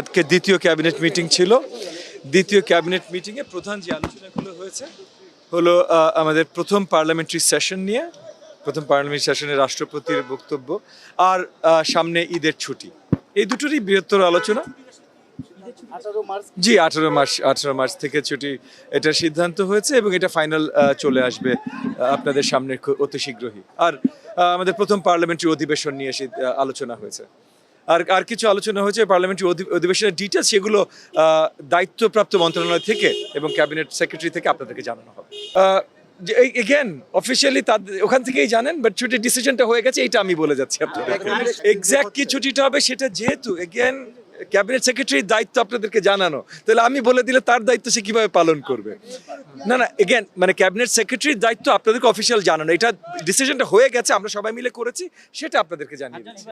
আজকে দ্বিতীয় cabinet meeting ছিল। দ্বিতীয় ক্যাবিনেট মিটিংয়ে প্রধান যে আলোচনাগুলো হয়েছে হলো আমাদের প্রথম পার্লামেন্টারি সেশন নিয়ে, প্রথম পার্লামেন্টারি সেশনে রাষ্ট্রপতির বক্তব্য আর সামনে ঈদের ছুটি, এই দুটোরই বৃহত্তর আলোচনা। জি, 18 মার্চ থেকে ছুটি, এটা সিদ্ধান্ত হয়েছে এবং এটা ফাইনাল চলে আসবে আপনাদের সামনে অতি শীঘ্রই। আর আমাদের প্রথম পার্লামেন্টারি অধিবেশন নিয়ে আলোচনা হয়েছে। আর কিছু আলোচনা হয়েছে পার্লামেন্টারি অধিবেশনের ডিটেলস, সেগুলো দায়িত্বপ্রাপ্ত মন্ত্রণালয় থেকে এবং ক্যাবিনেট সেক্রেটারি থেকে আপনাদেরকে জানানো হবে। এগেন অফিসিয়ালি ওখান থেকেই জানেন, বাট ছুটির ডিসিশনটা হয়ে গেছে, এইটা আমি বলে যাচ্ছি আপনাদেরকে। এক্স্যাক্ট কি ছুটিটা হবে সেটা যেহেতু এগেন ক্যাবিনেট সেক্রেটারির দায়িত্ব আপনাদেরকে জানানো, তাহলে আমি বলে দিলে তার দায়িত্ব সে কিভাবে পালন করবে? না, এগেন মানে ক্যাবিনেট সেক্রেটারির দায়িত্ব আপনাদেরকে অফিসিয়াল জানানো, এটা ডিসিশনটা হয়ে গেছে, আমরা সবাই মিলে করেছি, সেটা আপনাদেরকে জানিয়ে দিচ্ছি।